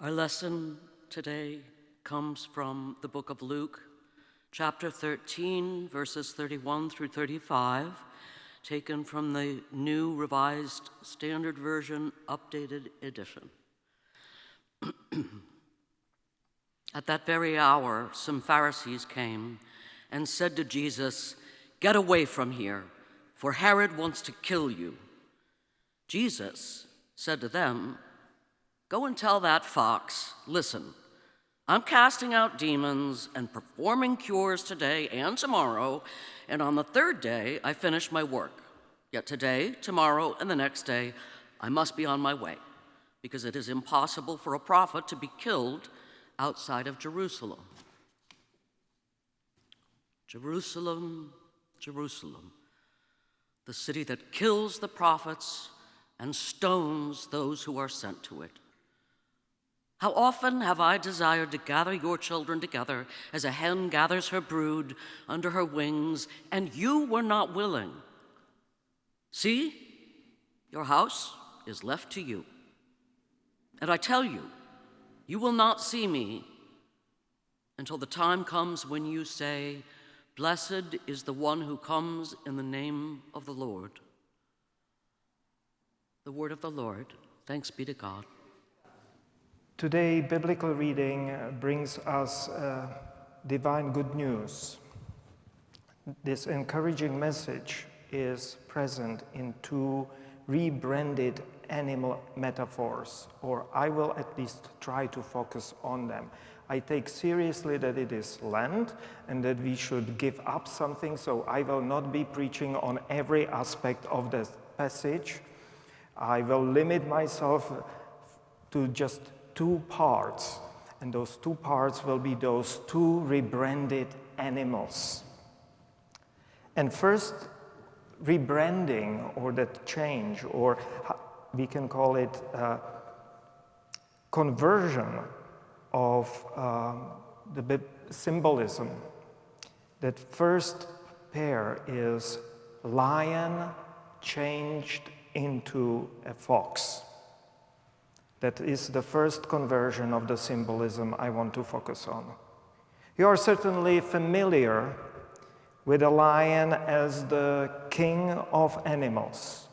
Our lesson today comes from the book of Luke, chapter 13, verses 31 through 35, taken from the New Revised Standard Version, updated edition. At that very hour, some Pharisees came and said to Jesus, "Get away from here, for Herod wants to kill you." Jesus said to them, "Go and tell that fox, listen, I'm casting out demons and performing cures today and tomorrow, and on the third day I finish my work. Yet today, tomorrow, and the next day I must be on my way, because it is impossible for a prophet to be killed outside of Jerusalem. Jerusalem, Jerusalem, the city that kills the prophets and stones those who are sent to it. How often have I desired to gather your children together as a hen gathers her brood under her wings, and you were not willing. See, your house is left to you. And I tell you, you will not see me until the time comes when you say, 'Blessed is the one who comes in the name of the Lord.'" The word of the Lord. Thanks be to God. Today, biblical reading brings us divine good news. This encouraging message is present in two rebranded animal metaphors, or I will at least try to focus on them. I take seriously that it is Lent and that we should give up something, so I will not be preaching on every aspect of this passage. I will limit myself to just two parts, and those two parts will be those two rebranded animals. And first, rebranding, or that change, or we can call it conversion of the symbolism. That first pair is lion changed into a fox. That is the first conversion of the symbolism I want to focus on. You are certainly familiar with a lion as the king of animals.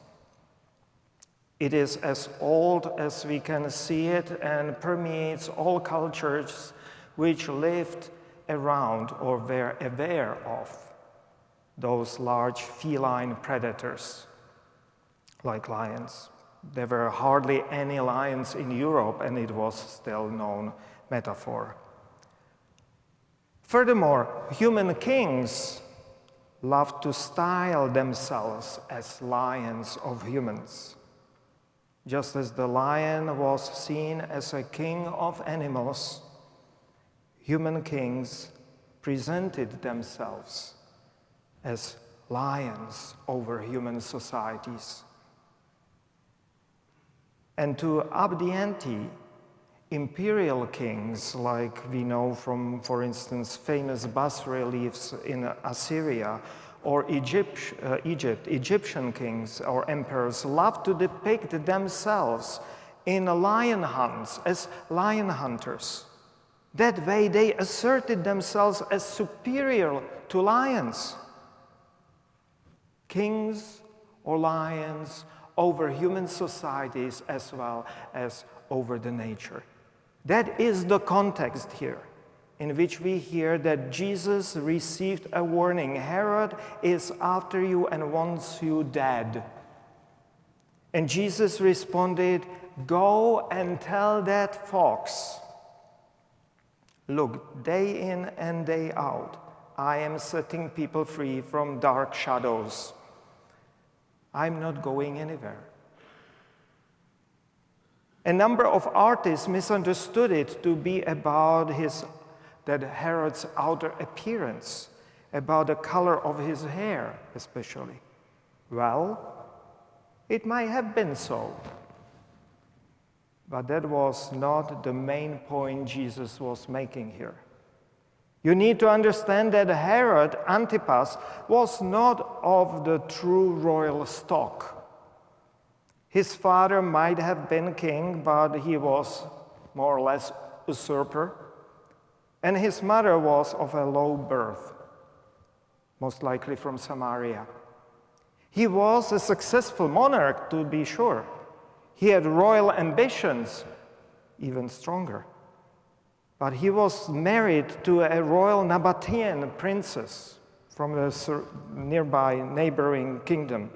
It is as old as we can see it and permeates all cultures which lived around or were aware of those large feline predators like lions. There were hardly any lions in Europe, and it was still known metaphor. Furthermore, human kings loved to style themselves as lions of humans. Just as the lion was seen as a king of animals, human kings presented themselves as lions over human societies. And to up the ante, imperial kings, like we know from, for instance, famous bas-reliefs in Assyria or Egyptian kings or emperors loved to depict themselves in lion hunts as lion hunters. That way they asserted themselves as superior to lions. Kings or lions over human societies as well as over the nature. That is the context here, in which we hear that Jesus received a warning. Herod is after you and wants you dead. And Jesus responded, "Go and tell that fox, look, day in and day out, I am setting people free from dark shadows. I'm not going anywhere." A number of artists misunderstood it to be about that Herod's outer appearance, about the color of his hair especially. Well, it might have been so, but that was not the main point Jesus was making here. You need to understand that Herod Antipas was not of the true royal stock. His father might have been king, but he was more or less usurper, and his mother was of a low birth, most likely from Samaria. He was a successful monarch, to be sure. He had royal ambitions, even stronger. But he was married to a royal Nabatean princess from the nearby neighboring kingdom.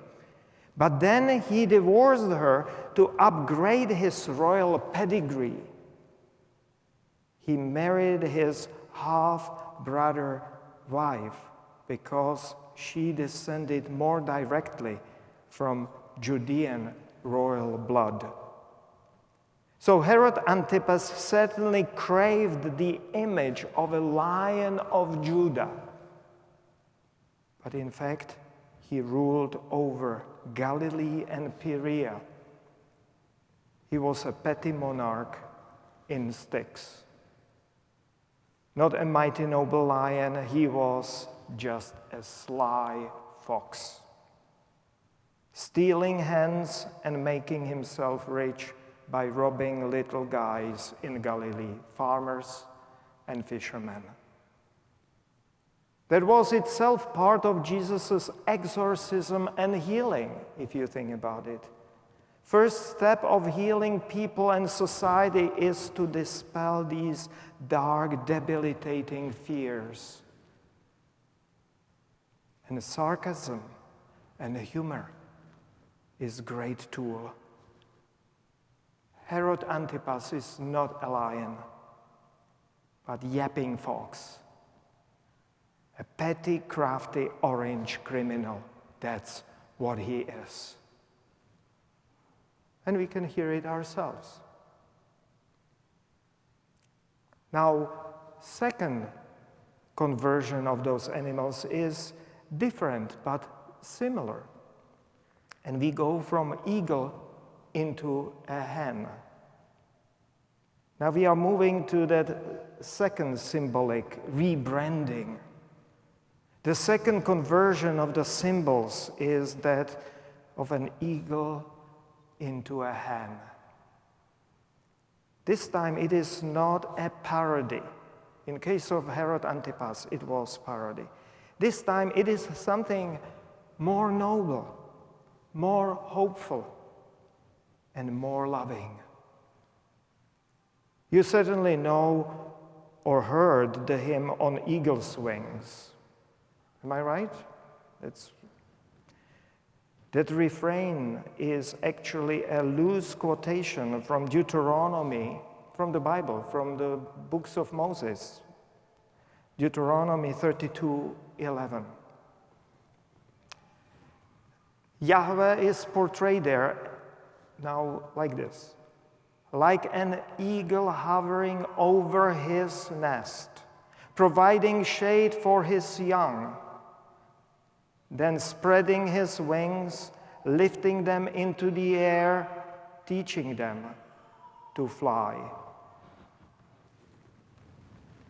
But then he divorced her to upgrade his royal pedigree. He married his half-brother wife because she descended more directly from Judean royal blood. So Herod Antipas certainly craved the image of a Lion of Judah. But in fact, he ruled over Galilee and Perea. He was a petty monarch in sticks. Not a mighty noble lion, he was just a sly fox, stealing hens and making himself rich by robbing little guys in Galilee, farmers and fishermen. That was itself part of Jesus' exorcism and healing, if you think about it. First step of healing people and society is to dispel these dark, debilitating fears. And sarcasm and humor is a great tool. Herod Antipas is not a lion, but yapping fox. A petty, crafty, orange criminal. That's what he is. And we can hear it ourselves. Now, second conversion of those animals is different but similar. And we go from eagle into a hen. Now we are moving to that second symbolic rebranding. The second conversion of the symbols is that of an eagle into a hen. This time it is not a parody. In case of Herod Antipas, it was parody. This time it is something more noble, more hopeful, and more loving. You certainly know or heard the hymn On Eagle's Wings. Am I right? That refrain is actually a loose quotation from Deuteronomy, from the Bible, from the books of Moses. Deuteronomy 32:11. Yahweh is portrayed there now like this: like an eagle hovering over his nest, providing shade for his young, then spreading his wings, lifting them into the air, teaching them to fly.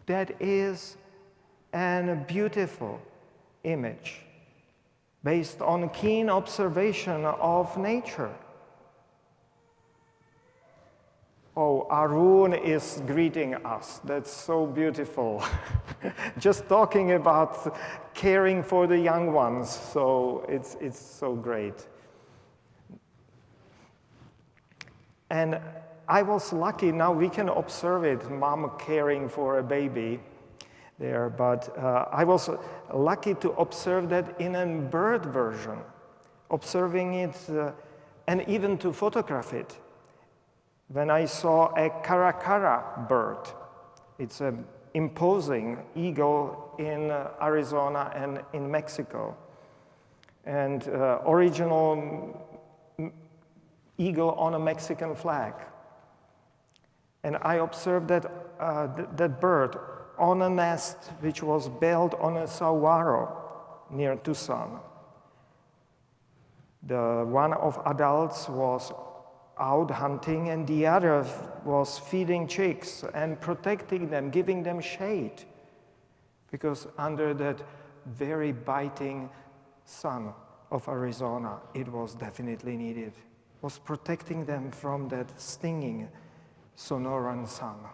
That is a beautiful image based on keen observation of nature. Oh, Arun is greeting us. That's so beautiful. Just talking about caring for the young ones, so it's so great. And I was lucky, now we can observe it, mom caring for a baby there, but I was lucky to observe that in a bird version, observing it and even to photograph it. When I saw a caracara bird, it's an imposing eagle in Arizona and in Mexico, and original eagle on a Mexican flag. And I observed that that bird on a nest which was built on a saguaro near Tucson. The one of adults was out hunting, and the other was feeding chicks and protecting them, giving them shade, because under that very biting sun of Arizona, it was definitely needed. It was protecting them from that stinging sonoran sang.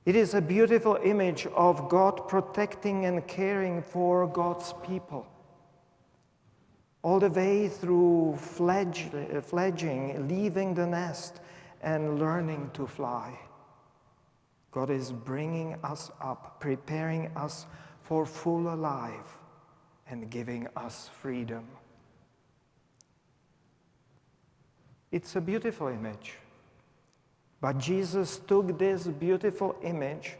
It is a beautiful image of God protecting and caring for God's people. All the way through fledging, leaving the nest, and learning to fly. God is bringing us up, preparing us for full life, and giving us freedom. It's a beautiful image. But Jesus took this beautiful image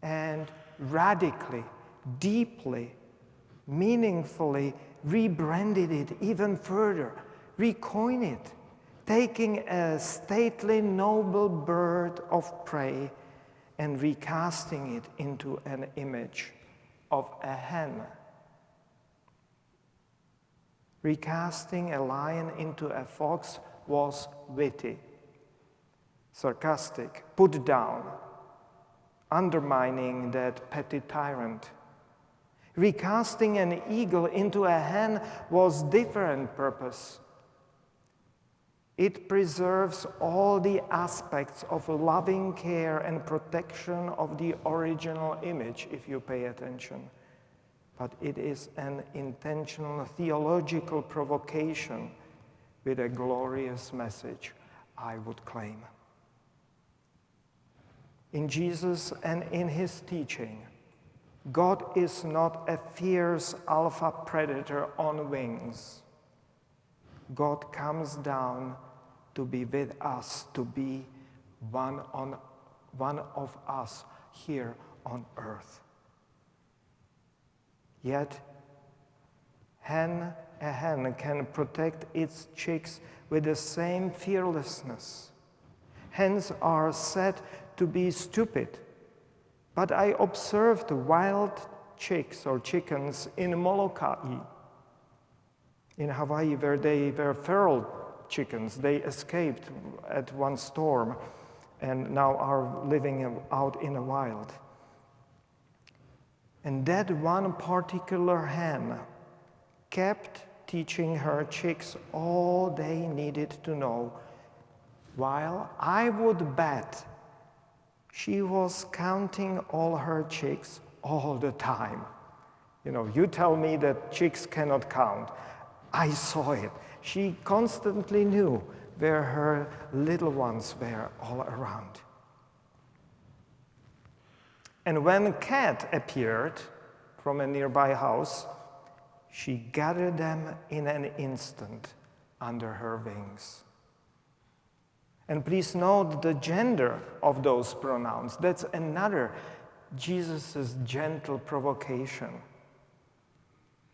and radically, deeply, meaningfully rebranded it even further, recoined it, taking a stately, noble bird of prey and recasting it into an image of a hen. Recasting a lion into a fox was witty, sarcastic, put down, undermining that petty tyrant. Recasting an eagle into a hen was different purpose. It preserves all the aspects of loving care and protection of the original image, if you pay attention. But it is an intentional theological provocation with a glorious message, I would claim. In Jesus and in his teaching, God is not a fierce alpha predator on wings. God comes down to be with us, to be one of us here on earth. Yet, a hen can protect its chicks with the same fearlessness. Hens are said to be stupid, but I observed wild chicks or chickens in Molokai, in Hawaii, where they were feral chickens. They escaped at one storm and now are living out in the wild. And that one particular hen kept teaching her chicks all they needed to know, while I would bet she was counting all her chicks all the time. You know, you tell me that chicks cannot count. I saw it. She constantly knew where her little ones were all around. And when cat appeared from a nearby house, she gathered them in an instant under her wings. And please note the gender of those pronouns. That's another Jesus' gentle provocation.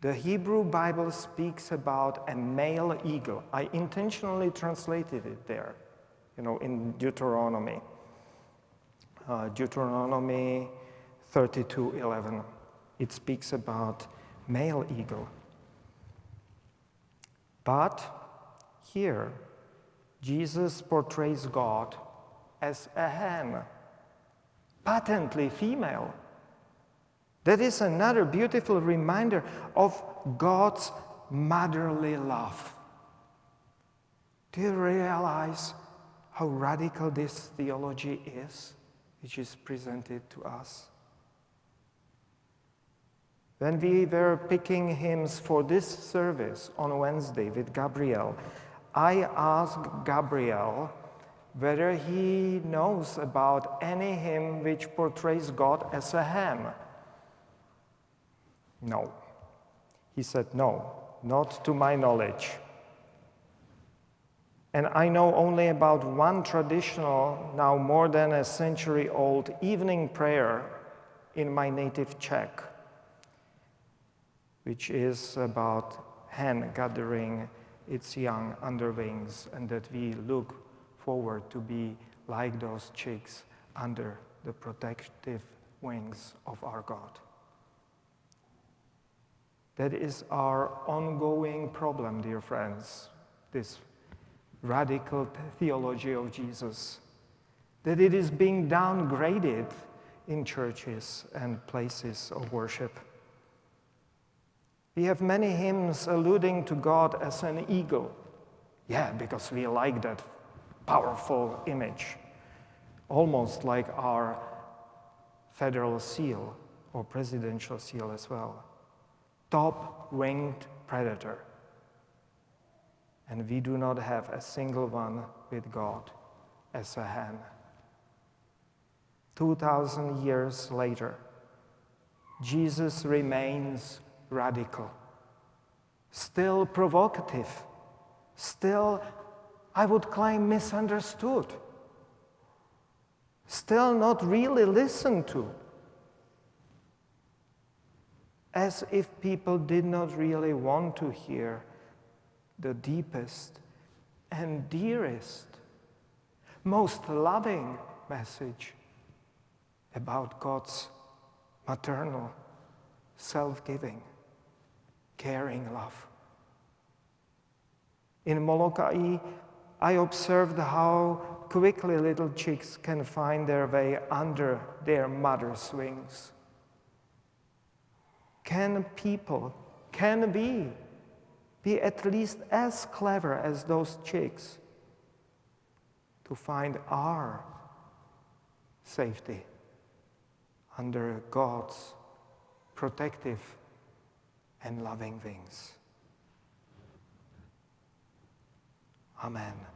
The Hebrew Bible speaks about a male eagle. I intentionally translated it there, in Deuteronomy. Deuteronomy 32:11. It speaks about male eagle. But here, Jesus portrays God as a hen, patently female. That is another beautiful reminder of God's motherly love. Do you realize how radical this theology is, which is presented to us? When we were picking hymns for this service on Wednesday with Gabriel, I asked Gabriel whether he knows about any hymn which portrays God as a hen. No. He said, no, not to my knowledge. And I know only about one traditional, now more than a century-old evening prayer in my native Czech, which is about hen gathering its young under wings, and that we look forward to be like those chicks under the protective wings of our God. That is our ongoing problem, dear friends, this radical theology of Jesus, that it is being downgraded in churches and places of worship. We have many hymns alluding to God as an eagle. Yeah, because we like that powerful image, almost like our federal seal or presidential seal as well. Top winged predator. And we do not have a single one with God as a hen. 2,000 years later, Jesus remains radical, still provocative, still, I would claim, misunderstood, still not really listened to, as if people did not really want to hear the deepest and dearest, most loving message about God's maternal, self-giving, caring love. In Molokai, I observed how quickly little chicks can find their way under their mother's wings. Can people, can we be at least as clever as those chicks to find our safety under God's protective and loving wings? Amen.